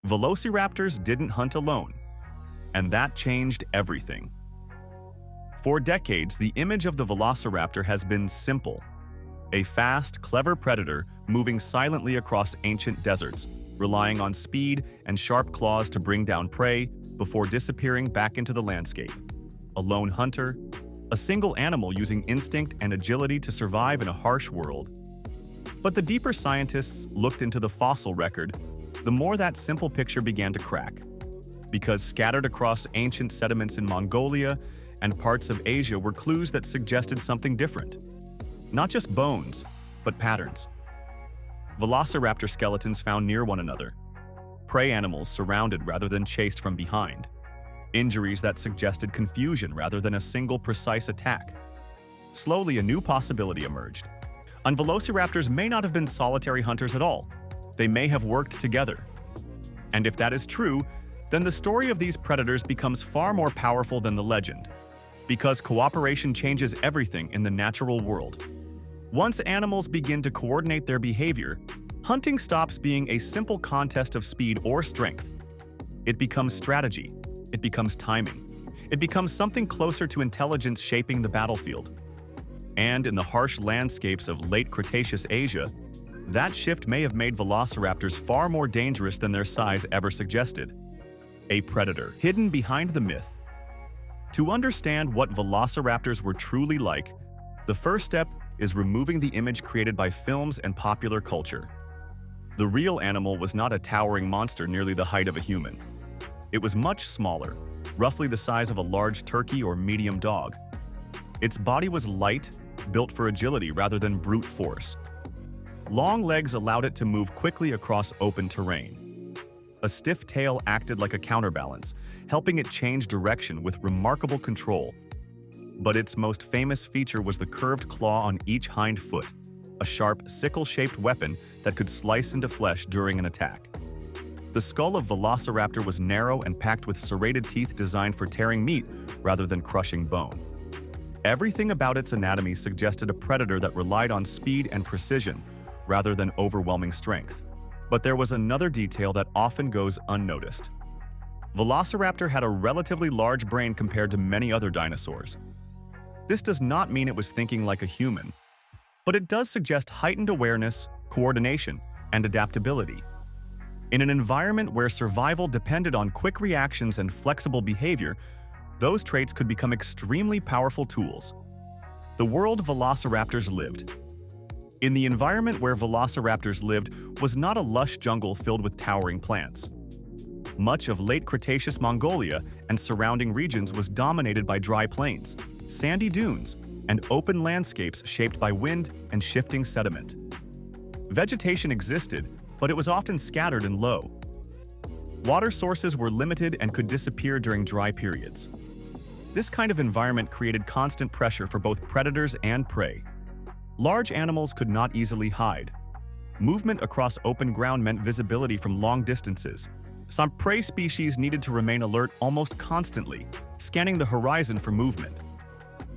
Velociraptors didn't hunt alone, and that changed everything. For decades, the image of the velociraptor has been simple: a fast, clever predator moving silently across ancient deserts, relying on speed and sharp claws to bring down prey before disappearing back into the landscape. A lone hunter, a single animal using instinct and agility to survive in a harsh world. But the deeper scientists looked into the fossil record, the more that simple picture began to crack. Because scattered across ancient sediments in Mongolia and parts of Asia were clues that suggested something different. Not just bones, but patterns. Velociraptor skeletons found near one another. Prey animals surrounded rather than chased from behind. Injuries that suggested confusion rather than a single precise attack. Slowly, a new possibility emerged. And velociraptors may not have been solitary hunters at all. They may have worked together. And if that is true, then the story of these predators becomes far more powerful than the legend, because cooperation changes everything in the natural world. Once animals begin to coordinate their behavior, hunting stops being a simple contest of speed or strength. It becomes strategy. It becomes timing. It becomes something closer to intelligence shaping the battlefield. And in the harsh landscapes of late Cretaceous Asia, that shift may have made velociraptors far more dangerous than their size ever suggested. A predator hidden behind the myth. To understand what velociraptors were truly like, the first step is removing the image created by films and popular culture. The real animal was not a towering monster nearly the height of a human. It was much smaller, roughly the size of a large turkey or medium dog. Its body was light, built for agility rather than brute force. Long legs allowed it to move quickly across open terrain. A stiff tail acted like a counterbalance, helping it change direction with remarkable control. But its most famous feature was the curved claw on each hind foot, a sharp, sickle-shaped weapon that could slice into flesh during an attack. The skull of Velociraptor was narrow and packed with serrated teeth designed for tearing meat rather than crushing bone. Everything about its anatomy suggested a predator that relied on speed and precision rather than overwhelming strength. But there was another detail that often goes unnoticed. Velociraptor had a relatively large brain compared to many other dinosaurs. This does not mean it was thinking like a human, but it does suggest heightened awareness, coordination, and adaptability. In an environment where survival depended on quick reactions and flexible behavior, those traits could become extremely powerful tools. The world velociraptors lived. In the environment where velociraptors lived was not a lush jungle filled with towering plants. Much of late Cretaceous Mongolia and surrounding regions was dominated by dry plains, sandy dunes, and open landscapes shaped by wind and shifting sediment. Vegetation existed, but it was often scattered and low. Water sources were limited and could disappear during dry periods. This kind of environment created constant pressure for both predators and prey. Large animals could not easily hide. Movement across open ground meant visibility from long distances. Some prey species needed to remain alert almost constantly, scanning the horizon for movement.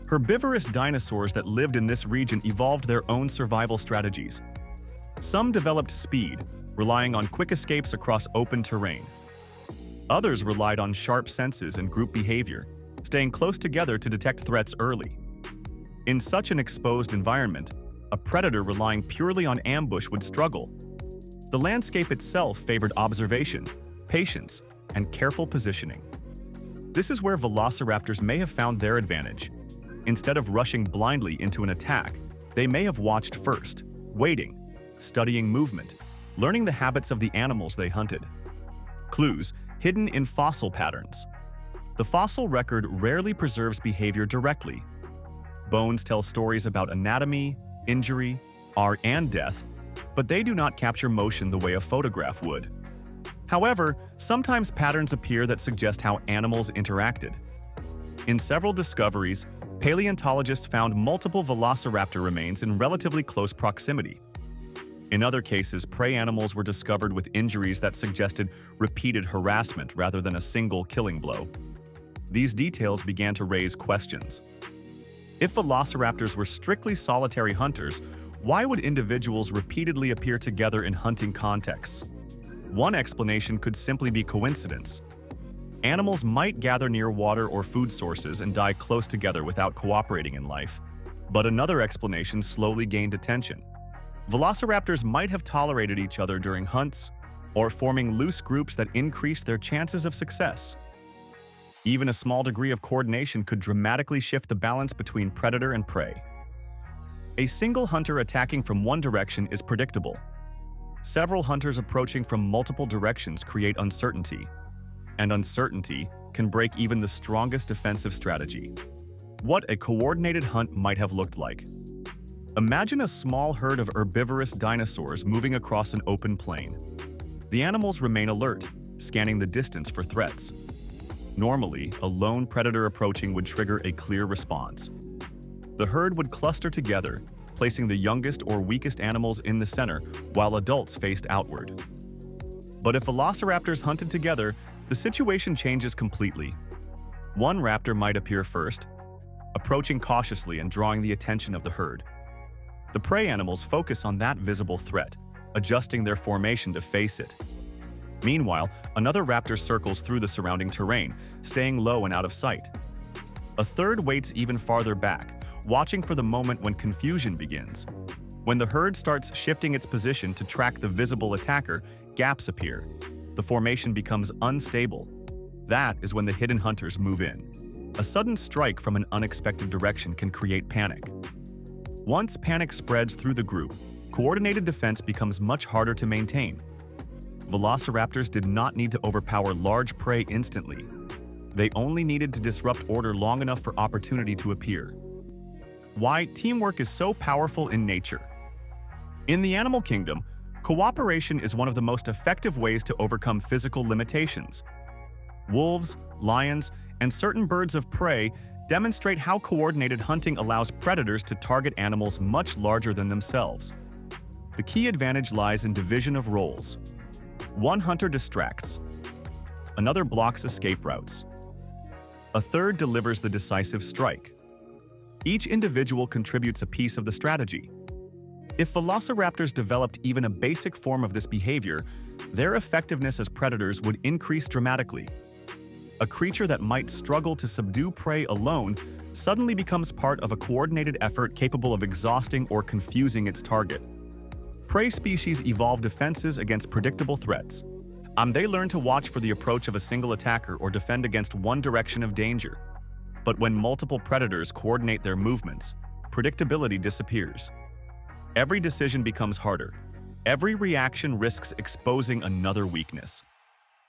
Herbivorous dinosaurs that lived in this region evolved their own survival strategies. Some developed speed, relying on quick escapes across open terrain. Others relied on sharp senses and group behavior, staying close together to detect threats early. In such an exposed environment, a predator relying purely on ambush would struggle. The landscape itself favored observation, patience, and careful positioning. This is where velociraptors may have found their advantage. Instead of rushing blindly into an attack, they may have watched first, waiting, studying movement, learning the habits of the animals they hunted. Clues hidden in fossil patterns. The fossil record rarely preserves behavior directly. Bones tell stories about anatomy, injury, art, and death, but they do not capture motion the way a photograph would. However, sometimes patterns appear that suggest how animals interacted. In several discoveries, paleontologists found multiple velociraptor remains in relatively close proximity. In other cases, prey animals were discovered with injuries that suggested repeated harassment rather than a single killing blow. These details began to raise questions. If velociraptors were strictly solitary hunters, why would individuals repeatedly appear together in hunting contexts? One explanation could simply be coincidence. Animals might gather near water or food sources and die close together without cooperating in life. But another explanation slowly gained attention. Velociraptors might have tolerated each other during hunts, or forming loose groups that increased their chances of success. Even a small degree of coordination could dramatically shift the balance between predator and prey. A single hunter attacking from one direction is predictable. Several hunters approaching from multiple directions create uncertainty, and uncertainty can break even the strongest defensive strategy. What a coordinated hunt might have looked like. Imagine a small herd of herbivorous dinosaurs moving across an open plain. The animals remain alert, scanning the distance for threats. Normally, a lone predator approaching would trigger a clear response. The herd would cluster together, placing the youngest or weakest animals in the center, while adults faced outward. But if velociraptors hunted together, the situation changes completely. One raptor might appear first, approaching cautiously and drawing the attention of the herd. The prey animals focus on that visible threat, adjusting their formation to face it. Meanwhile, another raptor circles through the surrounding terrain, staying low and out of sight. A third waits even farther back, watching for the moment when confusion begins. When the herd starts shifting its position to track the visible attacker, gaps appear. The formation becomes unstable. That is when the hidden hunters move in. A sudden strike from an unexpected direction can create panic. Once panic spreads through the group, coordinated defense becomes much harder to maintain. Velociraptors did not need to overpower large prey instantly. They only needed to disrupt order long enough for opportunity to appear. Why teamwork is so powerful in nature. In the animal kingdom, cooperation is one of the most effective ways to overcome physical limitations. Wolves, lions, and certain birds of prey demonstrate how coordinated hunting allows predators to target animals much larger than themselves. The key advantage lies in division of roles. One hunter distracts. Another blocks escape routes. A third delivers the decisive strike. Each individual contributes a piece of the strategy. If velociraptors developed even a basic form of this behavior, their effectiveness as predators would increase dramatically. A creature that might struggle to subdue prey alone suddenly becomes part of a coordinated effort capable of exhausting or confusing its target. Prey species evolve defenses against predictable threats. They learn to watch for the approach of a single attacker or defend against one direction of danger. But when multiple predators coordinate their movements, predictability disappears. Every decision becomes harder. Every reaction risks exposing another weakness.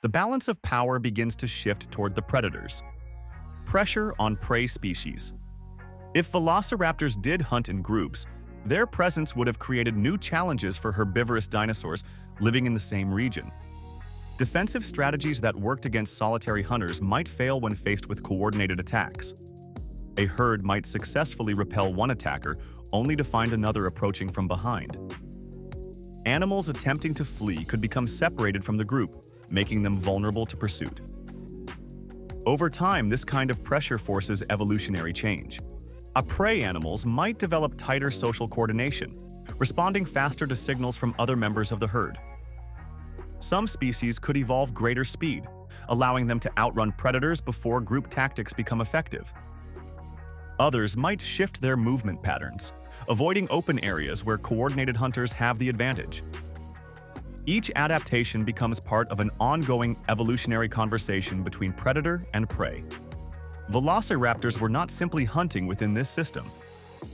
The balance of power begins to shift toward the predators. Pressure on prey species. If velociraptors did hunt in groups, their presence would have created new challenges for herbivorous dinosaurs living in the same region. Defensive strategies that worked against solitary hunters might fail when faced with coordinated attacks. A herd might successfully repel one attacker, only to find another approaching from behind. Animals attempting to flee could become separated from the group, making them vulnerable to pursuit. Over time, this kind of pressure forces evolutionary change. Prey animals might develop tighter social coordination, responding faster to signals from other members of the herd. Some species could evolve greater speed, allowing them to outrun predators before group tactics become effective. Others might shift their movement patterns, avoiding open areas where coordinated hunters have the advantage. Each adaptation becomes part of an ongoing evolutionary conversation between predator and prey. Velociraptors were not simply hunting within this system.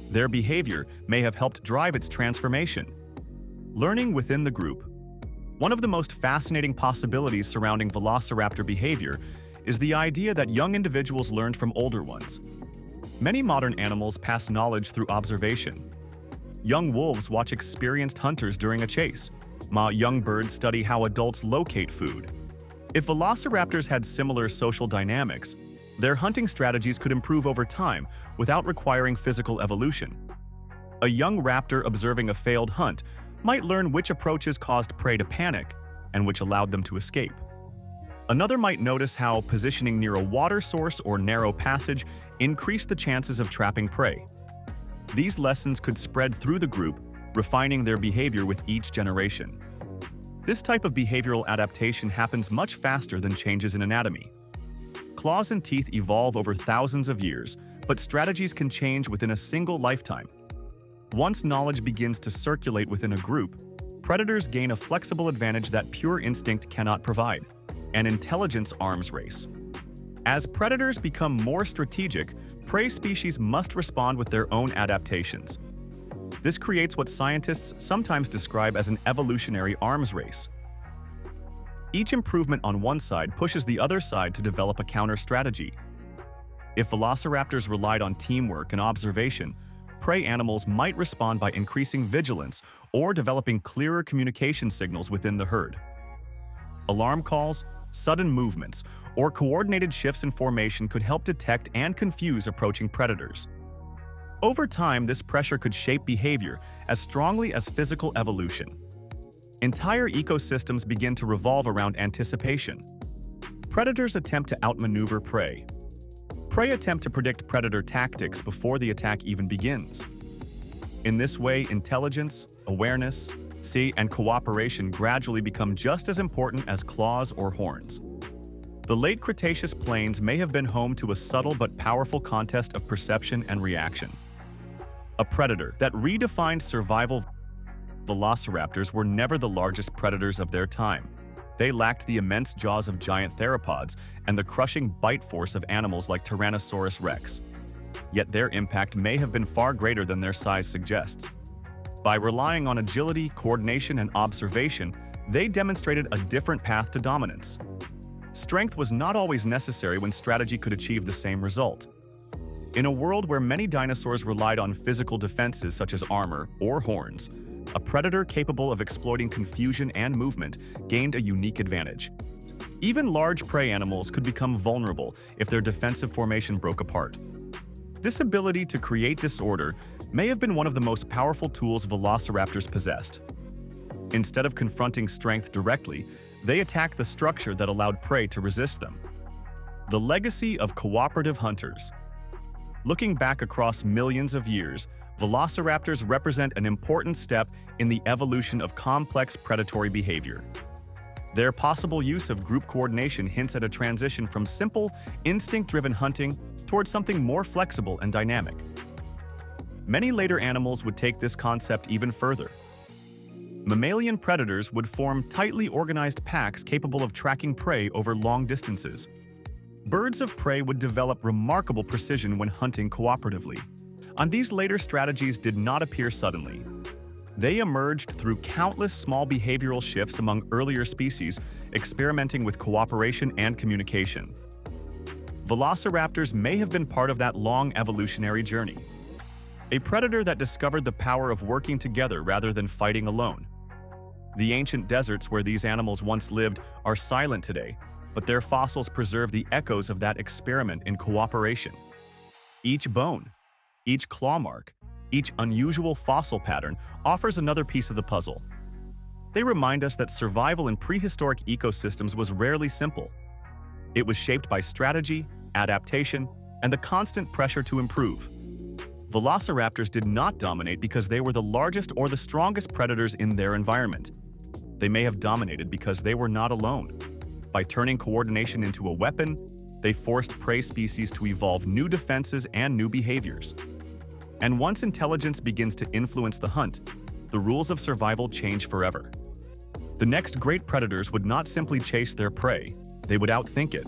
Their behavior may have helped drive its transformation. Learning within the group. One of the most fascinating possibilities surrounding velociraptor behavior is the idea that young individuals learned from older ones. Many modern animals pass knowledge through observation. Young wolves watch experienced hunters during a chase. Young birds study how adults locate food. If velociraptors had similar social dynamics, their hunting strategies could improve over time without requiring physical evolution. A young raptor observing a failed hunt might learn which approaches caused prey to panic and which allowed them to escape. Another might notice how positioning near a water source or narrow passage increased the chances of trapping prey. These lessons could spread through the group, refining their behavior with each generation. This type of behavioral adaptation happens much faster than changes in anatomy. Claws and teeth evolve over thousands of years, but strategies can change within a single lifetime. Once knowledge begins to circulate within a group, predators gain a flexible advantage that pure instinct cannot provide: an intelligence arms race. As predators become more strategic, prey species must respond with their own adaptations. This creates what scientists sometimes describe as an evolutionary arms race. Each improvement on one side pushes the other side to develop a counter strategy. If velociraptors relied on teamwork and observation, prey animals might respond by increasing vigilance or developing clearer communication signals within the herd. Alarm calls, sudden movements, or coordinated shifts in formation could help detect and confuse approaching predators. Over time, this pressure could shape behavior as strongly as physical evolution. Entire ecosystems begin to revolve around anticipation. Predators attempt to outmaneuver prey. Prey attempt to predict predator tactics before the attack even begins. In this way, intelligence, awareness, and cooperation gradually become just as important as claws or horns. The late Cretaceous plains may have been home to a subtle but powerful contest of perception and reaction. A predator that redefined survival. Velociraptors were never the largest predators of their time. They lacked the immense jaws of giant theropods and the crushing bite force of animals like Tyrannosaurus rex. Yet their impact may have been far greater than their size suggests. By relying on agility, coordination, and observation, they demonstrated a different path to dominance. Strength was not always necessary when strategy could achieve the same result. In a world where many dinosaurs relied on physical defenses such as armor or horns, a predator capable of exploiting confusion and movement gained a unique advantage. Even large prey animals could become vulnerable if their defensive formation broke apart. This ability to create disorder may have been one of the most powerful tools velociraptors possessed. Instead of confronting strength directly, they attacked the structure that allowed prey to resist them. The legacy of cooperative hunters. Looking back across millions of years, velociraptors represent an important step in the evolution of complex predatory behavior. Their possible use of group coordination hints at a transition from simple, instinct-driven hunting towards something more flexible and dynamic. Many later animals would take this concept even further. Mammalian predators would form tightly organized packs capable of tracking prey over long distances. Birds of prey would develop remarkable precision when hunting cooperatively. And these later strategies did not appear suddenly. They emerged through countless small behavioral shifts among earlier species, experimenting with cooperation and communication. Velociraptors may have been part of that long evolutionary journey. A predator that discovered the power of working together rather than fighting alone. The ancient deserts where these animals once lived are silent today, but their fossils preserve the echoes of that experiment in cooperation. Each bone, each claw mark, each unusual fossil pattern offers another piece of the puzzle. They remind us that survival in prehistoric ecosystems was rarely simple. It was shaped by strategy, adaptation, and the constant pressure to improve. Velociraptors did not dominate because they were the largest or the strongest predators in their environment. They may have dominated because they were not alone. By turning coordination into a weapon, they forced prey species to evolve new defenses and new behaviors. And once intelligence begins to influence the hunt, the rules of survival change forever. The next great predators would not simply chase their prey, they would outthink it.